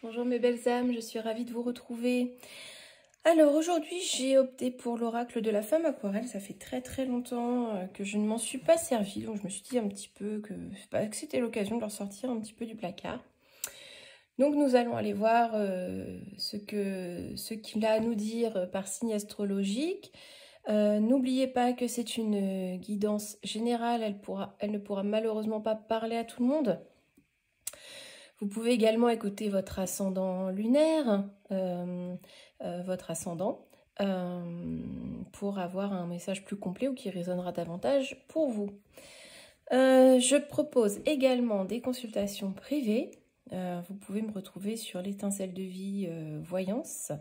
Bonjour mes belles âmes, je suis ravie de vous retrouver. Alors aujourd'hui j'ai opté pour l'oracle de la femme aquarelle. Ça fait très longtemps que je ne m'en suis pas servie, donc je me suis dit un petit peu que c'était l'occasion de leur sortir un petit peu du placard. Donc nous allons aller voir ce qu'il a à nous dire par signe astrologique. N'oubliez pas que c'est une guidance générale, elle ne pourra malheureusement pas parler à tout le monde. Vous pouvez également écouter votre ascendant lunaire, votre ascendant, pour avoir un message plus complet ou qui résonnera davantage pour vous. Je propose également des consultations privées. Vous pouvez me retrouver sur l'étincelle de vie voyance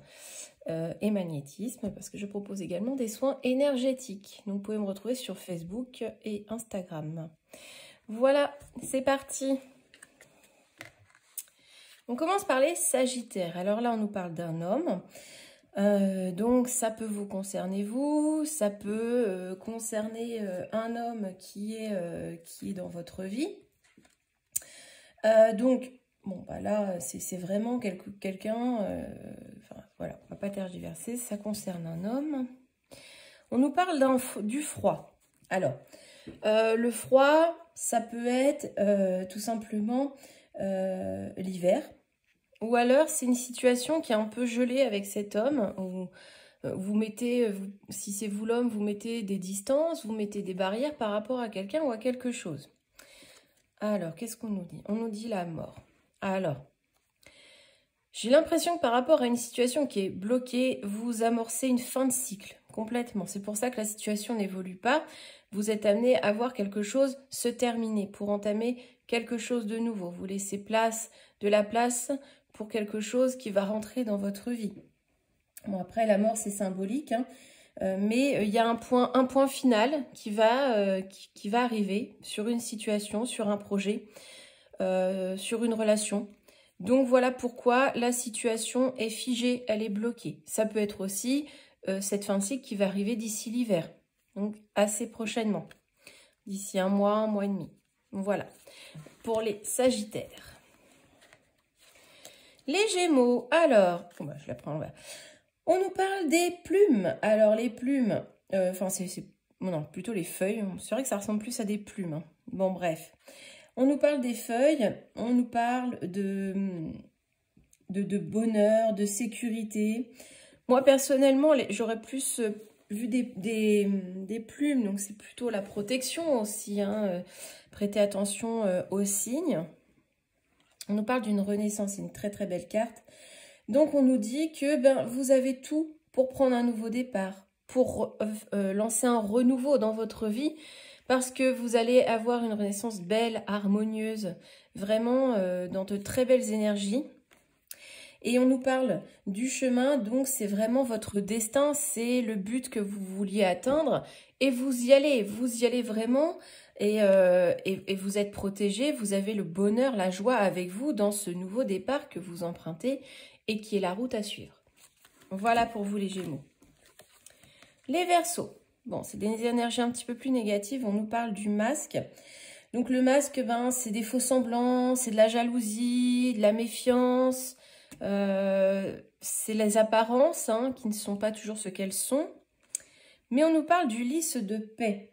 et magnétisme parce que je propose également des soins énergétiques. Donc vous pouvez me retrouver sur Facebook et Instagram. Voilà, c'est parti. On commence par les Sagittaires. Alors là, on nous parle d'un homme. Donc, ça peut vous concerner vous. Ça peut concerner un homme qui est dans votre vie. Donc, bon, bah là, c'est vraiment quelqu'un... enfin, voilà, on ne va pas tergiverser. Ça concerne un homme. On nous parle du froid. Alors, le froid, ça peut être tout simplement... l'hiver, ou alors c'est une situation qui est un peu gelée avec cet homme, où vous mettez, si c'est vous l'homme, vous mettez des distances, vous mettez des barrières par rapport à quelqu'un ou à quelque chose. Alors, qu'est-ce qu'on nous dit? On nous dit la mort. Alors, j'ai l'impression que par rapport à une situation qui est bloquée, vous amorcez une fin de cycle, complètement. C'est pour ça que la situation n'évolue pas. Vous êtes amené à voir quelque chose se terminer pour entamer quelque chose de nouveau. Vous laissez de la place pour quelque chose qui va rentrer dans votre vie. Bon, après, la mort, c'est symbolique, hein, mais il y a un point final qui va arriver sur une situation, sur un projet, sur une relation. Donc, voilà pourquoi la situation est figée, elle est bloquée. Ça peut être aussi cette fin de cycle qui va arriver d'ici l'hiver. Donc, assez prochainement. D'ici un mois et demi. Voilà. Pour les Sagittaires. Les Gémeaux. Alors, bon bah, je la prends. On nous parle des plumes. Alors, les plumes, enfin, non, plutôt les feuilles. C'est vrai que ça ressemble plus à des plumes. Hein. Bon, bref. On nous parle des feuilles. On nous parle de bonheur, de sécurité. Moi, personnellement, j'aurais plus... vu des plumes, donc c'est plutôt la protection aussi, hein, prêtez attention aux signes. On nous parle d'une renaissance, c'est une très belle carte. Donc on nous dit que vous avez tout pour prendre un nouveau départ, pour lancer un renouveau dans votre vie, parce que vous allez avoir une renaissance belle, harmonieuse, vraiment dans de très belles énergies. Et on nous parle du chemin, donc c'est vraiment votre destin, c'est le but que vous vouliez atteindre. Et vous y allez vraiment et vous êtes protégé, vous avez le bonheur, la joie avec vous dans ce nouveau départ que vous empruntez et qui est la route à suivre. Voilà pour vous les Gémeaux. Les Verseaux, bon c'est des énergies un petit peu plus négatives, on nous parle du masque. Donc le masque, c'est des faux semblants, c'est de la jalousie, de la méfiance... c'est les apparences hein, qui ne sont pas toujours ce qu'elles sont. Mais on nous parle du lys de paix.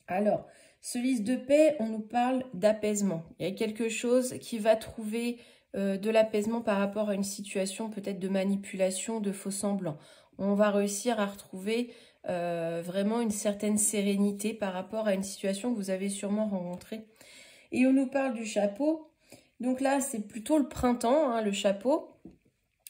Alors, ce lys de paix, on nous parle d'apaisement. Il y a quelque chose qui va trouver de l'apaisement par rapport à une situation peut-être de manipulation, de faux semblants. On va réussir à retrouver vraiment une certaine sérénité par rapport à une situation que vous avez sûrement rencontrée. Et on nous parle du chapeau. Donc là, c'est plutôt le printemps, hein, le chapeau.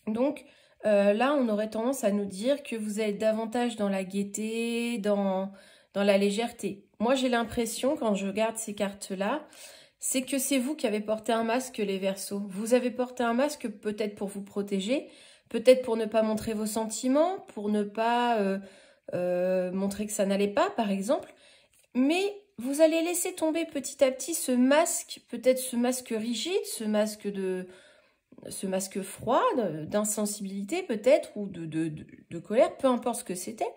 Donc là, on aurait tendance à nous dire que vous êtes davantage dans la gaieté, dans la légèreté. Moi, j'ai l'impression, quand je regarde ces cartes-là, c'est que c'est vous qui avez porté un masque, les Verseaux. Vous avez porté un masque peut-être pour vous protéger, peut-être pour ne pas montrer vos sentiments, pour ne pas montrer que ça n'allait pas, par exemple. Mais... vous allez laisser tomber petit à petit ce masque, peut-être ce masque rigide, ce masque froid, d'insensibilité peut-être, ou de colère, peu importe ce que c'était,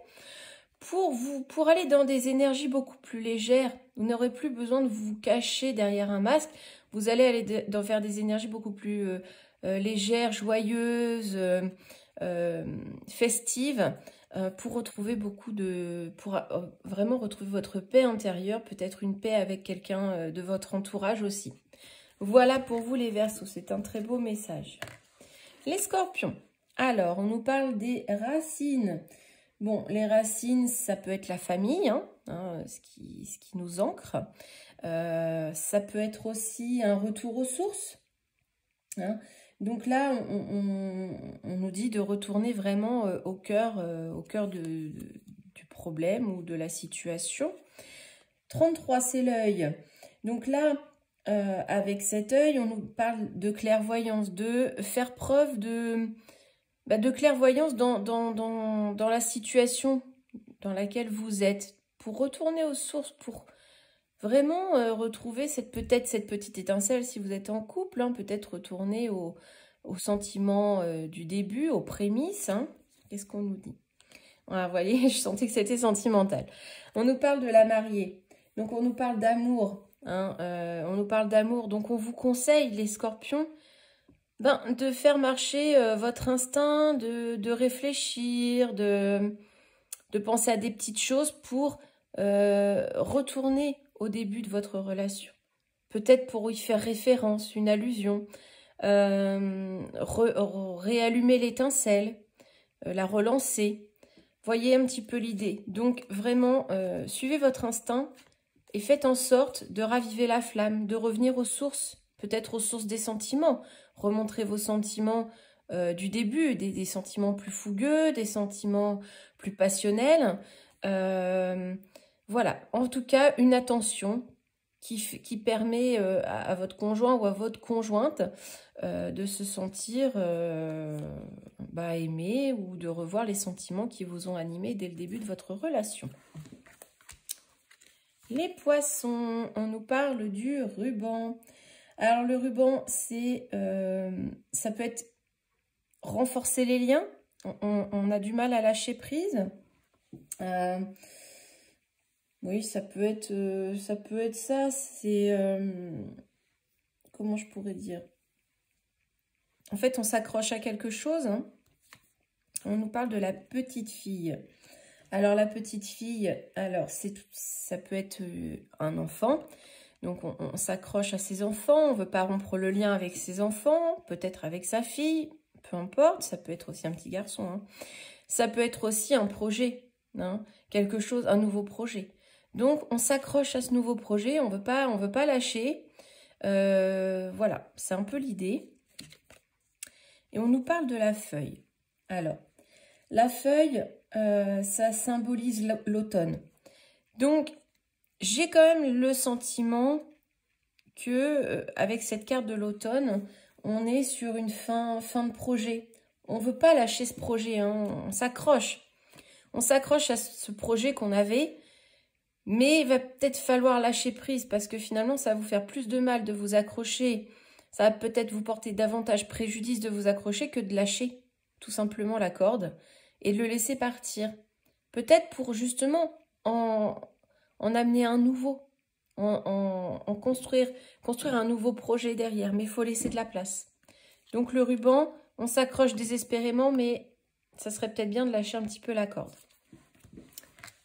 pour aller dans des énergies beaucoup plus légères. Vous n'aurez plus besoin de vous cacher derrière un masque, vous allez aller vers des énergies beaucoup plus légère, joyeuse, festive, pour retrouver pour vraiment retrouver votre paix intérieure, peut-être une paix avec quelqu'un de votre entourage aussi. Voilà pour vous les Verseaux, c'est un très beau message. Les Scorpions, alors on nous parle des racines. Bon, les racines, ça peut être la famille, ce qui nous ancre. Ça peut être aussi un retour aux sources. Donc là, on nous dit de retourner vraiment au cœur du problème ou de la situation. 33, c'est l'œil. Donc là, avec cet œil, on nous parle de clairvoyance, de faire preuve de clairvoyance dans la situation dans laquelle vous êtes, pour retourner aux sources, pour vraiment retrouver peut-être cette petite étincelle si vous êtes en couple, peut-être retourner au sentiment du début, aux prémices. Qu'est-ce qu'on nous dit? Voilà, vous voyez, je sentais que c'était sentimental. On nous parle de la mariée, donc on nous parle d'amour. On nous parle d'amour, donc on vous conseille, les Scorpions, de faire marcher votre instinct, de réfléchir, de penser à des petites choses pour retourner au début de votre relation. Peut-être pour y faire référence, une allusion, réallumer l'étincelle, la relancer. Voyez un petit peu l'idée. Donc vraiment, suivez votre instinct et faites en sorte de raviver la flamme, de revenir aux sources, peut-être aux sources des sentiments. Remontrez vos sentiments du début, des sentiments plus fougueux, des sentiments plus passionnels. Voilà, en tout cas, une attention qui permet à votre conjoint ou à votre conjointe de se sentir aimé, ou de revoir les sentiments qui vous ont animé dès le début de votre relation. Les Poissons, on nous parle du ruban. Alors le ruban, ça peut être renforcer les liens. On a du mal à lâcher prise. Oui, ça peut être ça. C'est comment je pourrais dire? En fait, on s'accroche à quelque chose. On nous parle de la petite fille. Alors la petite fille, ça peut être un enfant. Donc on s'accroche à ses enfants. On ne veut pas rompre le lien avec ses enfants, peut-être avec sa fille. Peu importe, ça peut être aussi un petit garçon. Ça peut être aussi un projet, quelque chose, un nouveau projet. Donc, on s'accroche à ce nouveau projet, on veut pas lâcher. Voilà, c'est un peu l'idée. Et on nous parle de la feuille. Alors, la feuille, ça symbolise l'automne. Donc, j'ai quand même le sentiment que avec cette carte de l'automne, on est sur une fin de projet. On ne veut pas lâcher ce projet, on s'accroche. On s'accroche à ce projet qu'on avait, mais il va peut-être falloir lâcher prise parce que finalement, ça va vous faire plus de mal de vous accrocher. Ça va peut-être vous porter davantage préjudice de vous accrocher que de lâcher tout simplement la corde et de le laisser partir. Peut-être pour justement en amener un nouveau, en construire un nouveau projet derrière, mais il faut laisser de la place. Donc le ruban, on s'accroche désespérément, mais ça serait peut-être bien de lâcher un petit peu la corde.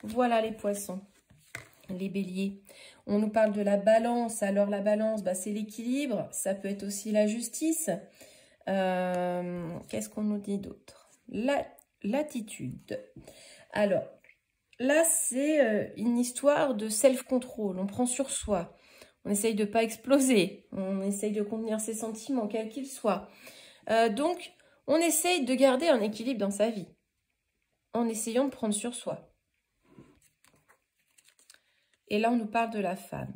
Voilà les Poissons. Les Béliers, on nous parle de la balance. Alors la balance, c'est l'équilibre, ça peut être aussi la justice. Qu'est-ce qu'on nous dit d'autre? L'attitude. Alors là, c'est une histoire de self-control. On prend sur soi, on essaye de ne pas exploser, on essaye de contenir ses sentiments, quels qu'ils soient. Donc, on essaye de garder un équilibre dans sa vie en essayant de prendre sur soi. Et là, on nous parle de la femme.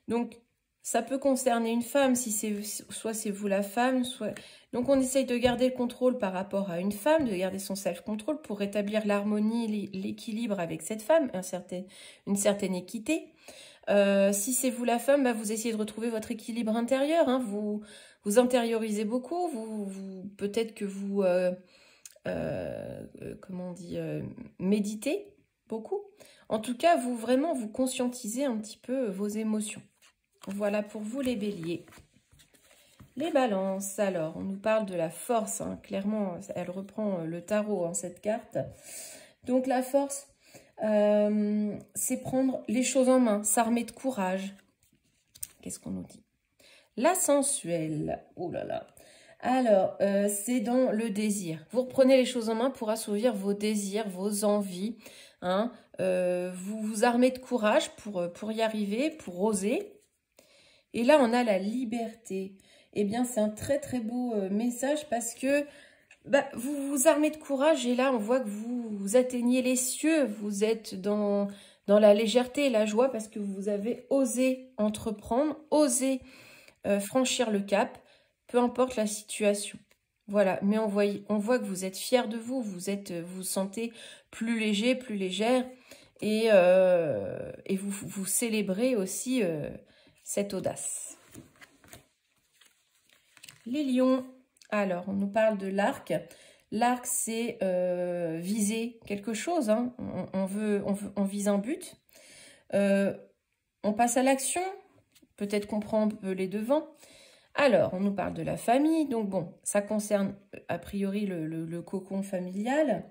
Donc, ça peut concerner une femme, soit c'est vous la femme, soit... Donc, on essaye de garder le contrôle par rapport à une femme, de garder son self-control pour rétablir l'harmonie, l'équilibre avec cette femme, une certaine équité. Si c'est vous la femme, vous essayez de retrouver votre équilibre intérieur. Vous intériorisez beaucoup, peut-être que vous... comment on dit, méditez beaucoup. En tout cas, vous conscientisez un petit peu vos émotions. Voilà pour vous les Béliers. Les balances, alors, on nous parle de la force, hein, clairement, elle reprend le tarot, hein, cette carte. Donc, la force, c'est prendre les choses en main, s'armer de courage. Qu'est-ce qu'on nous dit? La sensuelle, oh là là. Alors, c'est dans le désir. Vous reprenez les choses en main pour assouvir vos désirs, vos envies. Hein. Vous vous armez de courage pour y arriver, pour oser. Et là, on a la liberté. Eh bien, c'est un très, très beau message parce que vous vous armez de courage et là, on voit que vous atteignez les cieux. Vous êtes dans la légèreté et la joie parce que vous avez osé entreprendre, osé franchir le cap, peu importe la situation. Voilà, mais on voit que vous êtes fiers de vous, vous sentez plus léger, plus légère et vous célébrez aussi cette audace. Les lions, alors on nous parle de l'arc. L'arc, c'est viser quelque chose, hein. On vise un but. On passe à l'action, peut-être qu'on prend un peu les devants. Alors, on nous parle de la famille. Donc bon, ça concerne a priori le cocon familial.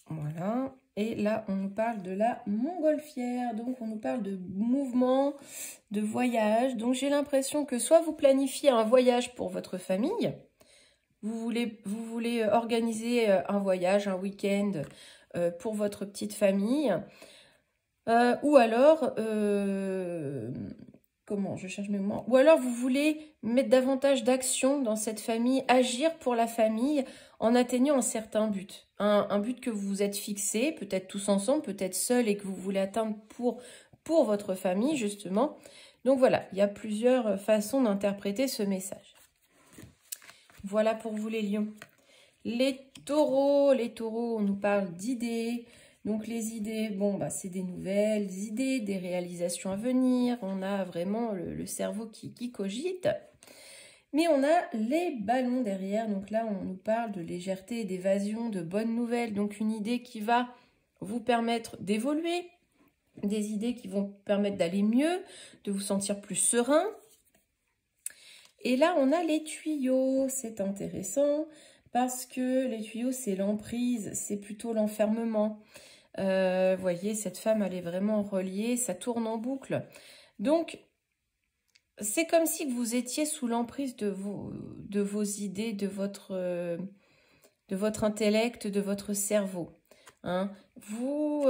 Voilà. Et là, on nous parle de la montgolfière. Donc, on nous parle de mouvement, de voyage. Donc, j'ai l'impression que soit vous planifiez un voyage pour votre famille, vous voulez organiser un voyage, un week-end pour votre petite famille, ou alors, comment je cherche mes mots, ou alors vous voulez mettre davantage d'action dans cette famille, agir pour la famille en atteignant un certain but. Un but que vous vous êtes fixé, peut-être tous ensemble, peut-être seul et que vous voulez atteindre pour votre famille, justement. Donc voilà, il y a plusieurs façons d'interpréter ce message. Voilà pour vous les lions. Les taureaux, on nous parle d'idées. Donc les idées, bon, c'est des nouvelles idées, des réalisations à venir. On a vraiment le cerveau qui cogite. Mais on a les ballons derrière. Donc là, on nous parle de légèreté, d'évasion, de bonnes nouvelles. Donc une idée qui va vous permettre d'évoluer. Des idées qui vont permettre d'aller mieux, de vous sentir plus serein. Et là, on a les tuyaux. C'est intéressant parce que les tuyaux, c'est l'emprise, c'est plutôt l'enfermement. Vous voyez, cette femme, elle est vraiment reliée, ça tourne en boucle. Donc, c'est comme si vous étiez sous l'emprise de vos idées, de votre intellect, de votre cerveau. Hein. Vous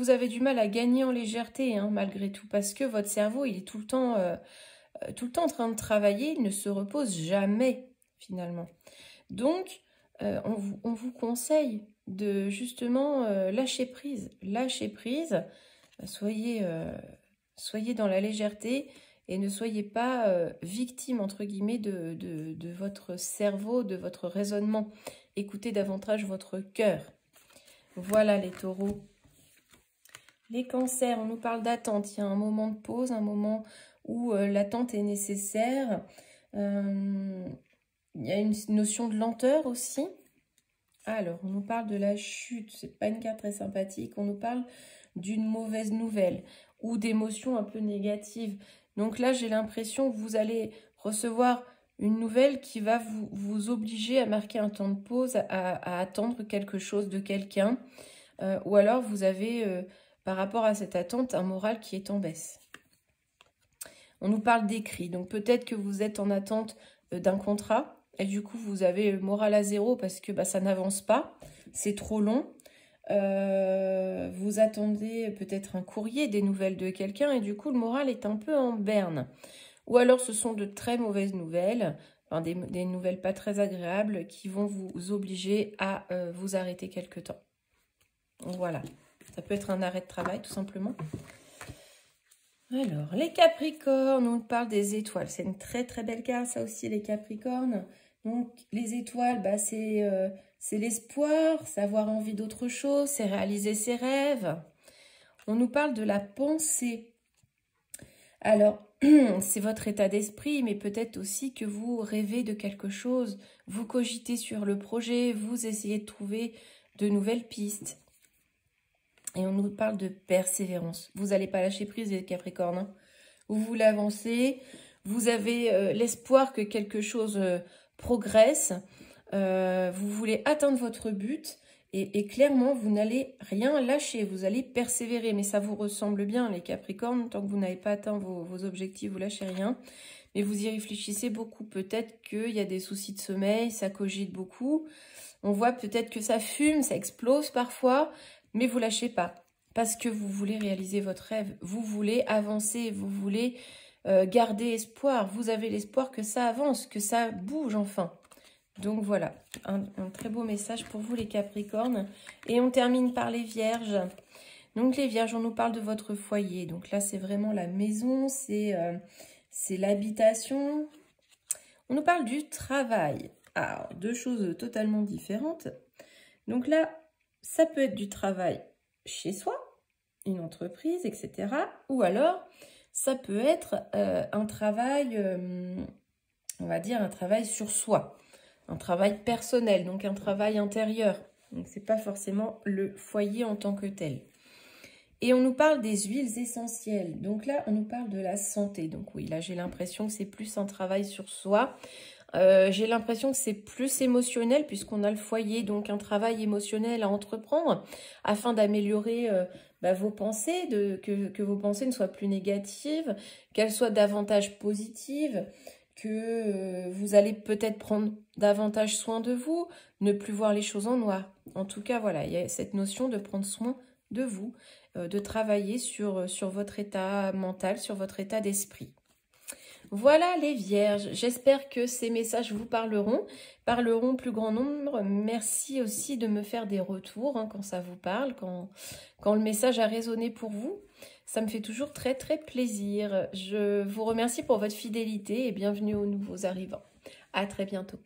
avez du mal à gagner en légèreté, hein, malgré tout, parce que votre cerveau, il est tout le temps en train de travailler, il ne se repose jamais, finalement. Donc, on vous conseille de justement lâcher prise. Lâcher prise, soyez dans la légèreté et ne soyez pas victime, entre guillemets, de votre cerveau, de votre raisonnement. Écoutez davantage votre cœur. Voilà les taureaux. Les cancers, on nous parle d'attente. Il y a un moment de pause, un moment où l'attente est nécessaire. Il y a une notion de lenteur aussi. Alors, on nous parle de la chute. C'est pas une carte très sympathique. On nous parle d'une mauvaise nouvelle ou d'émotions un peu négatives. Donc là, j'ai l'impression que vous allez recevoir une nouvelle qui va vous obliger à marquer un temps de pause, à attendre quelque chose de quelqu'un. Ou alors, vous avez, par rapport à cette attente, un moral qui est en baisse. On nous parle d'écrit. Donc peut-être que vous êtes en attente d'un contrat. Et du coup, vous avez le moral à zéro parce que ça n'avance pas. C'est trop long. Vous attendez peut-être un courrier, des nouvelles de quelqu'un. Et du coup, le moral est un peu en berne. Ou alors, ce sont de très mauvaises nouvelles. Enfin, des nouvelles pas très agréables qui vont vous obliger à vous arrêter quelque temps. Voilà. Ça peut être un arrêt de travail, tout simplement. Alors, les Capricornes, on parle des étoiles. C'est une très très belle carte, ça aussi, les Capricornes. Donc, les étoiles, c'est l'espoir, c'est avoir envie d'autre chose, c'est réaliser ses rêves. On nous parle de la pensée. Alors, c'est votre état d'esprit, mais peut-être aussi que vous rêvez de quelque chose. Vous cogitez sur le projet, vous essayez de trouver de nouvelles pistes. Et on nous parle de persévérance. Vous n'allez pas lâcher prise, les Capricornes. Hein. vous voulez avancer, vous avez l'espoir que quelque chose progresse, vous voulez atteindre votre but et clairement, vous n'allez rien lâcher, vous allez persévérer. Mais ça vous ressemble bien, les Capricornes, tant que vous n'avez pas atteint vos objectifs, vous lâchez rien. Mais vous y réfléchissez beaucoup. Peut-être qu'il y a des soucis de sommeil, ça cogite beaucoup. On voit peut-être que ça fume, ça explose parfois, mais vous lâchez pas. Parce que vous voulez réaliser votre rêve, vous voulez avancer, vous voulez garder espoir. Vous avez l'espoir que ça avance, que ça bouge enfin. Donc voilà, un très beau message pour vous les Capricornes. Et on termine par les Vierges. Donc les Vierges, on nous parle de votre foyer. Donc là, c'est vraiment la maison, c'est l'habitation. On nous parle du travail. Alors, deux choses totalement différentes. Donc là, ça peut être du travail chez soi, une entreprise, etc. Ou alors, ça peut être un travail, on va dire un travail sur soi. Un travail personnel, donc un travail intérieur. Donc, ce n'est pas forcément le foyer en tant que tel. Et on nous parle des huiles essentielles. Donc là, on nous parle de la santé. Donc oui, là, j'ai l'impression que c'est plus un travail sur soi. J'ai l'impression que c'est plus émotionnel puisqu'on a le foyer. Donc un travail émotionnel à entreprendre afin d'améliorer vos pensées, que vos pensées ne soient plus négatives, qu'elles soient davantage positives, que vous allez peut-être prendre davantage soin de vous, ne plus voir les choses en noir. En tout cas, voilà, il y a cette notion de prendre soin de vous, de travailler sur votre état mental, sur votre état d'esprit. Voilà les Vierges, j'espère que ces messages vous parleront plus grand nombre. Merci aussi de me faire des retours quand ça vous parle, quand le message a résonné pour vous. Ça me fait toujours très très plaisir. Je vous remercie pour votre fidélité et bienvenue aux nouveaux arrivants. À très bientôt.